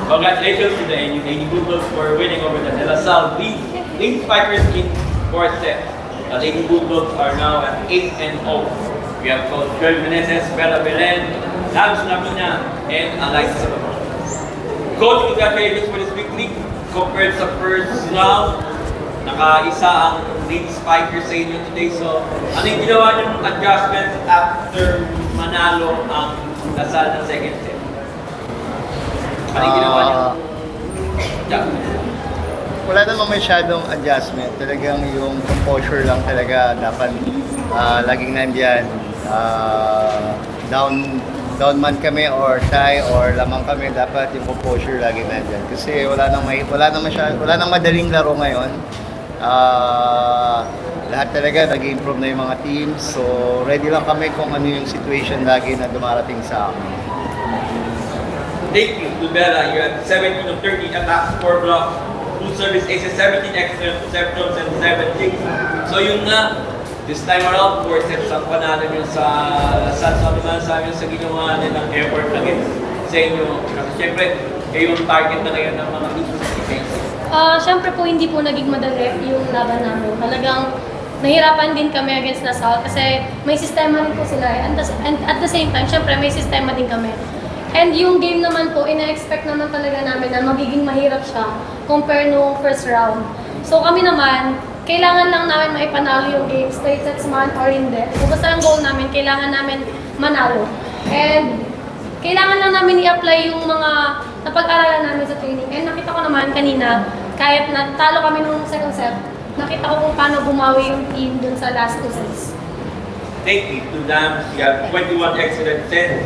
Congratulations to the AD Bulldogs for winning over the De La Salle lead Spikers in 4th set. The AD Bulldogs are now at 8-0. We have Coach Joel Meneses, Bella Belen, Lance Lamina, and Alexa Sabon. Coach, congratulations for this victory. Compared sa first round, naka-isa ang lead spiker sa inyo today. So, ano yung ginawa niyong adjustment after manalo ang Lasal ng second set? Ano yung ginawa niyo? Wala namang masyadong adjustment. Talagang yung composure lang talaga dapat laging nandyan. Down man kami or shy or lamang kami, dapat yung composure laging nandyan. Kasi wala nang madaling laro ngayon. Lahat talaga nag-improve na yung mga teams. So ready lang kami kung ano yung situation lagi na dumarating sa amin. Thank you, Bella. You had 17 of 30 attacks, 4 blocks, 2 service aces, 17 excellent receptions, and 7 kicks. So yun nga, this time around, 4 sets ang panalo nyo sa Lasal. So naman sa amin sa ginawa nilang effort against sa inyo. Kasi syempre, kayo yung target na ngayon ng mga defense. Syempre po, hindi po naging madali yung laban namin. Talagang nahirapan din kami against Lasal kasi may sistema rin po sila. And at the same time, syempre may sistema din kami. And yung game naman po, ina-expect naman talaga namin na magiging mahirap siya compare nung first round. So kami naman, kailangan lang namin maipanalo yung game, straight sets man or hindi. So basta ang goal namin, kailangan namin manalo. And kailangan lang namin i-apply yung mga napag-aralan namin sa training. And nakita ko naman kanina, kahit natalo kami nung second set, nakita ko kung paano bumawi yung team dun sa last 2 sets. Thank you to them. You have 21 excellent sets,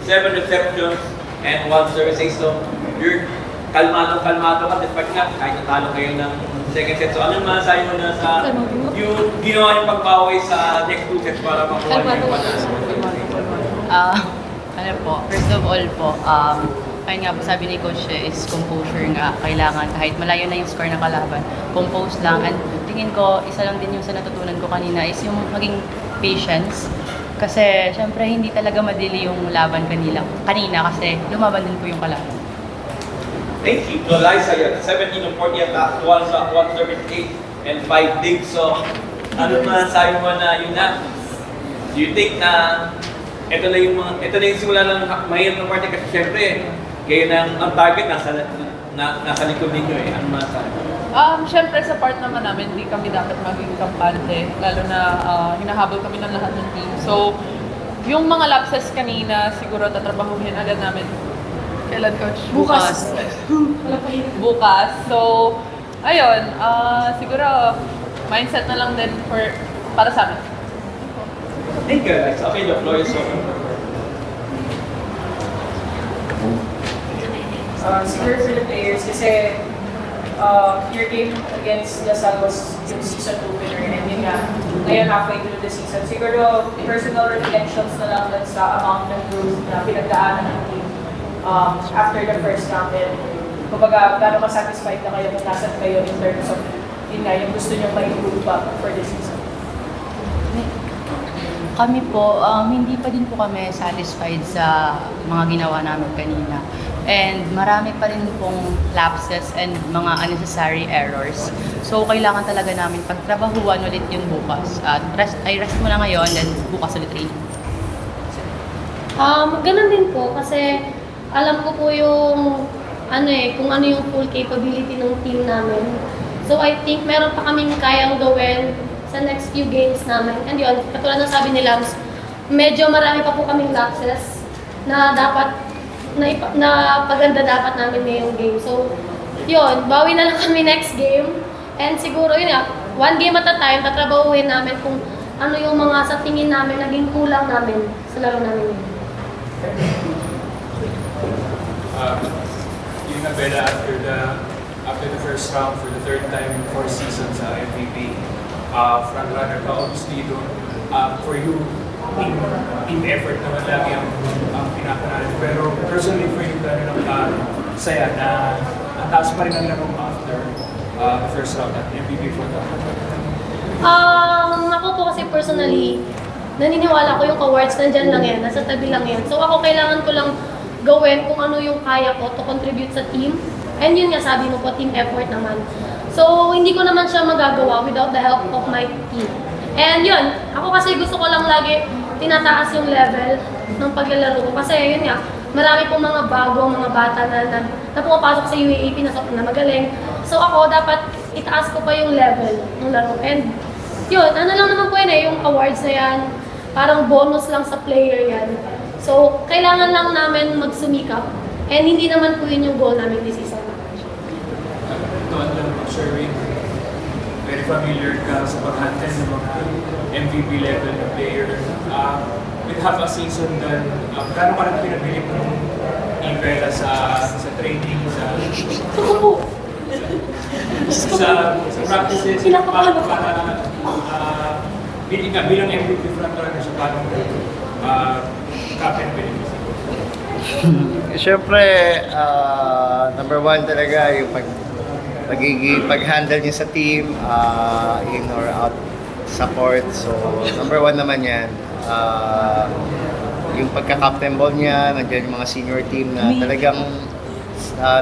7 receptions, and 1 service ace. So, you're kalmado ka despite nga kahit natalo kayo ng second set. So, ano naman sayo mo na sa yung ginawa yung pagbawi sa next 2 sets para makuha niyo yung panalo? Ano po, first of all po, ayun nga po sabi ni Coach is composure nga. Kailangan kahit malayo na yung score ng kalaban, compose lang. And tingin ko, isa lang din yung sa natutunan ko kanina is yung maging patience. Kasi syempre hindi talaga madili yung laban kanina kasi lumaban din po yung kalaban. Thank you. So, Liza, you have 17 of 40 attacks, 1 service ace, and 5 digs. So, ano naman sayo mo na yun na? Do you think na ito na yung simula ng mahirap ng party kasi syempre, kayo na ang target nasa likod ninyo eh. Ano masasabi mo? Syempre sa part naman namin, hindi kami dapat maging kampante, lalo na hinahabol kami ng lahat ng team. So, yung mga lapses kanina, siguro tatrabahuhin agad namin. Kailan, Coach? Bukas. Bukas. So, ayun, siguro mindset na lang din para sa amin. Thank you, Alex. Okay, the floor is open. Siguro for the players kasi your game against Lasal was yung season 2 winner and yun nga, ngayon halfway through the season. Siguro personal reflections na lang dun sa amount ng growth na pinagdaanan ng team after the first round. And kumbaga, gano'n ka-satisfied na kayo kung nasan kayo in terms of yun nga, yung gusto nyo ma-improve pa for this season. Kami po, hindi pa din po kami satisfied sa mga ginawa namin kanina. And marami pa rin pong lapses and mga unnecessary errors. So, kailangan talaga namin pagtrabahuan ulit yun bukas. At rest mo na ngayon, then bukas ulit training. Ganun din po kasi alam ko po yung kung ano yung full capability ng team namin. So, I think meron pa kaming kayang gawin sa next few games namin. And yun, katulad ng sabi ni Lams, medyo marami pa po kaming lapses na dapat na paganda dapat namin ngayong game. So, yun, bawi na lang kami next game. And siguro yun nga, 1 game at a time, tatrabahuhin namin kung ano yung mga sa tingin namin, naging kulang namin sa laro namin yun. Yun na Bella, after the first round for the 3rd time in 4 seasons sa MVP, frontrunner ka, obviously doon, for you, team effort naman lagi ang pinapanalan. Pero personally for you, gano'n ang saya na ang taas pa rin ang laro after the first round at MVP for the Ako po kasi personally, naniniwala ko yung awards nandyan lang yan, nasa tabi lang yan. So ako kailangan ko lang gawin kung ano yung kaya ko to contribute sa team. And yun nga, sabi mo po, team effort naman. So, hindi ko naman siya magagawa without the help of my team. And yun, ako kasi gusto ko lang lagi tinataas yung level ng paglalaro ko. Kasi yun nga, marami pong mga bago, mga bata na pumapasok sa UAAP na magaling. So ako, dapat itaas ko pa yung level ng laro. And yun, ano lang naman po yun yung awards na yan, parang bonus lang sa player yan. So, kailangan lang namin magsumikap. And hindi naman po yun yung goal namin this season. Doon lang, Sherwin, very familiar ka sa pag-handle ng mga MVP level na player. With half a season na, gano'n ka rin pinabilib ng Impera sa training, sa practices, para bilang MVP frontrunner sa paano captain benefits? Siyempre, number one talaga yung pag-handle niya sa team, in or out support. So, number one naman yan. Yung pagka-captain ball niya, nandiyan yung mga senior team na talagang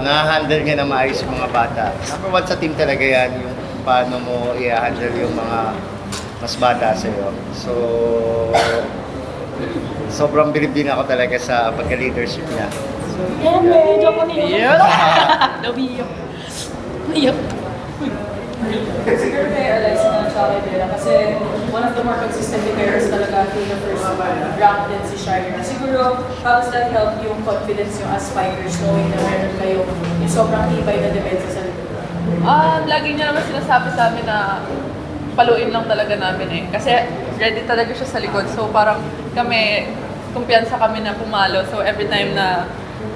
na-handle niya na maayos yung mga bata. Number one sa team talaga yan, yung paano mo i-handle yung mga mas bata sa'yo. So, sobrang bilib din ako talaga sa pagka-leadership niya. Yan, medyo ko nila. Yes! Nabiyo. Ayok. Siguro kay Eliza na tsaka kay Bella kasi one of the more consistent players talaga in the first round din si Shire. Siguro, how does that help yung confidence yung as spikers knowing na meron kayo yung sobrang tibay na depensa sa likod? Lagi niya naman sinasabi sa amin na paluin lang talaga namin eh. Kasi ready talaga siya sa likod. So parang kami, kumpiyansa kami na pumalo. So every time na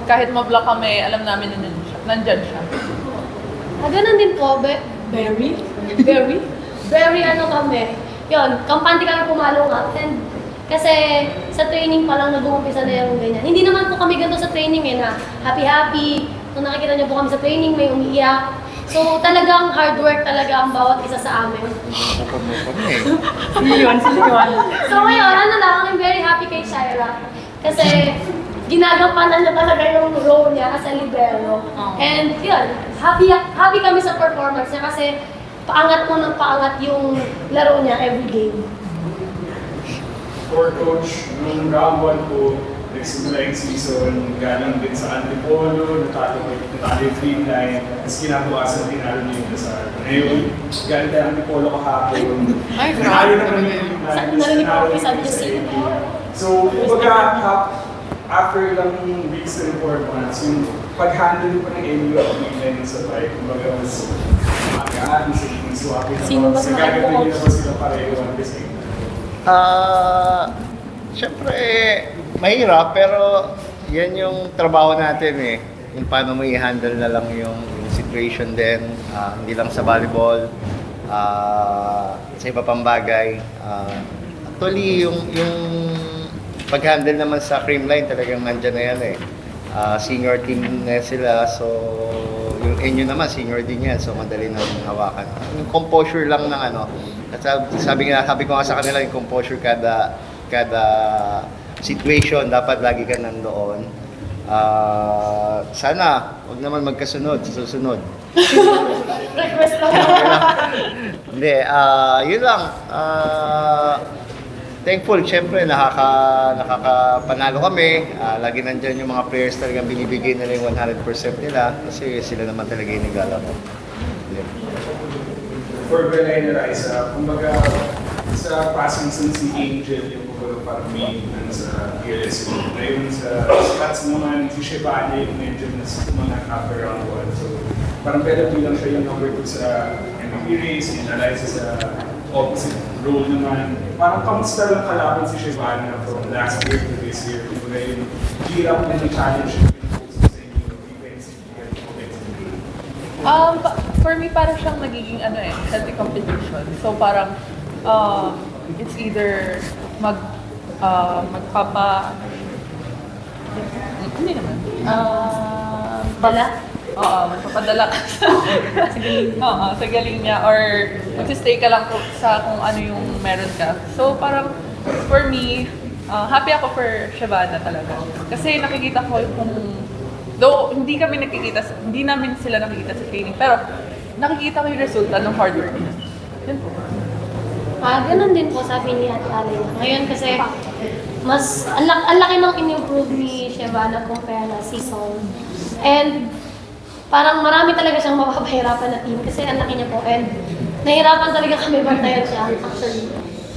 kahit mablock kami, alam namin na nandyan siya. Ganun din po, very ano kami. Yun, kampante kami pumalo nga. And kasi sa training pa lang nag-uumpisa na yung ganyan. Hindi naman po kami ganito sa training na happy-happy. Kung nakikita niyo po kami sa training, may umiiyak. So talagang hard work talaga ang bawat isa sa amin. So ngayon, ano lang, I'm very happy kay Shaira. Kasi ginagampanan niya talaga yung role niya as a libero. And yun, happy kami sa performance niya kasi paangat mo ng paangat yung laro niya every game. For coach, nung round 1 po, nagsimula yung season, galing din sa Antipolo, natalo yung Dream Line, tapos kinabukasan tinalo niyo yung Dasar. Ngayon, galing tayo Antipolo kahapon. Ay, Tinalo naman yung Dream Line, Narinig ko tinalo kay San yung Jose. So, kumbaga, after ilang weeks and 4 months, yung pag-handle pa ng MU at Dream Line sa bike, kumbaga mas magaan, mas swapin na Sino mas sa gagawin makakapos? niyo na ba sila pareho at the same time? Siyempre, mahirap, pero yan yung trabaho natin eh. Yung paano mo i-handle na lang yung situation din, hindi lang sa volleyball, sa iba pang bagay. Actually, yung pag-handle naman sa Creamline, talagang nandyan na yan eh. Senior team na sila, so yung inyo naman, senior din yan, so madali na hawakan. Yung composure lang ng ano, at sabi ko nga sa kanila, yung composure kada situation, dapat lagi ka nandoon. Sana, huwag naman magkasunod sa susunod. Request lang. Hindi, yun lang. Thankful, syempre, nakakapanalo kami. Lagi nandyan yung mga players talagang binibigay nila yung 100% nila kasi sila naman talaga yung naglalaro. For Belen and Raisa, kumbaga sa passing season si Angel yung kumbaga parang main sa PLSU. Ngayon sa stats naman, si Shebane yung medyo nas mga upper round 1. So parang pwede bilang siya yung number 2 sa MVP race, and Raisa sa opposite role naman. Parang kamusta lang kalaban si Shebane from last year to this year. Kumbaga yung hirap na yung challenge yung sa inyo, defensively and offensively. For me, parang siyang nagiging healthy competition. So parang it's either hindi naman. Dala? Oo, magpapadala ka sa galing niya or magsistay ka lang sa kung ano yung meron ka. So parang for me, happy ako for Shabana talaga. Kasi nakikita ko kung, though hindi kami nakikita, hindi namin sila nakikita sa training, pero nakikita ko yung resulta ng hard work niya. Yun po. Ganun din po sabi ni Ate Alay. Ngayon kasi mas ang laki ng in-improve ni Shabana compare na season. And parang marami talaga siyang mapapahirapan na team kasi ang laki niya po. And nahirapan talaga kami bantayan siya actually.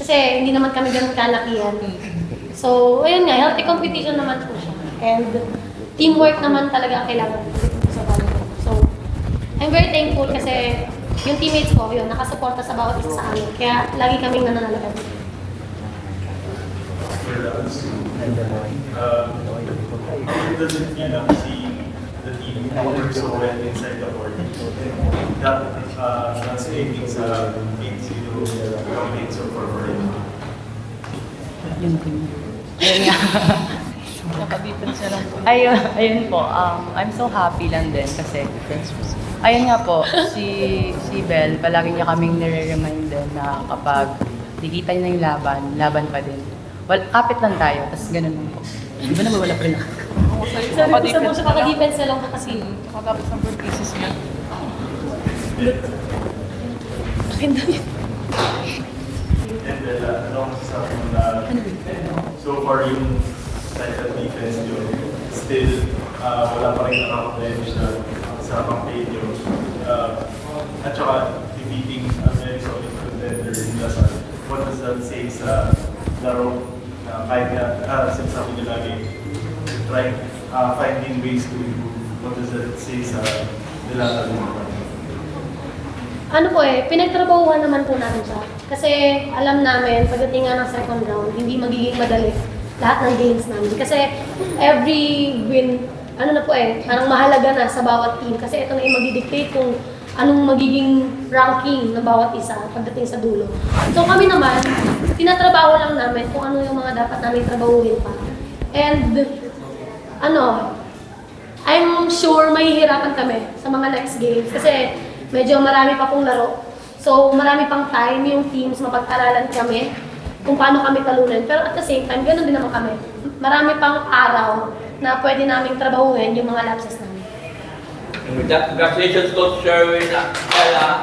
Kasi hindi naman kami ganun kalakihan. So, ayun nga, healthy competition naman po siya. And teamwork naman talaga ang kailangan sa volleyball. So, I'm very thankful kasi yung teammates ko, yun, nakasuporta sa bawat isa sa amin. Kaya lagi kaming nananalagan. It doesn't feel like seeing the team work so well inside the court. That's aiming sa 8-0 campaign so far for him. Yun po. Ayun nga. Naka-defense na lang po. Ayun po, I'm so happy lang din kasi ayun nga po, si Belle, palagi niya kaming nire-remind din na kapag nakikita niya na yung laban pa din. Well, kapit lang tayo, tapos ganun lang po. Di ba naman wala pa rin ako? Ako sa'yo, Sabi ko sa naka-defense na lang. kaka-defense na lang po kasi. Nakatapos ng 4 pieces niya. Akin daw yun. And ano ang masasabi mo na so far yung cycle defense yun, still wala pa rin nakaka-bench na sa campaign yun. At saka defeating a very solid contender in Lasal. What does that say sa laro na kahit nga, sinasabi nyo lagi, trying finding ways to improve. What does that say sa Lasal? Ano po pinagtrabahuhan naman po namin siya. Kasi alam namin, pagdating nga ng second round, hindi magiging madali lahat ng games namin. Kasi every win, parang mahalaga na sa bawat team. Kasi ito na yung magdidictate kung anong magiging ranking ng bawat isa pagdating sa dulo. So kami naman, tinatrabaho lang namin kung ano yung mga dapat namin trabahuhin pa. And, I'm sure mahihirapan kami sa mga next games. Kasi medyo marami pa pong laro. So, marami pang time yung teams, mapag-aralan kami kung paano kami talunan. Pero at the same time, ganun din naman kami. Marami pang araw na pwede naming trabahuhin yung mga lapses namin. And with that, congratulations, Coach Sherwin. Ella.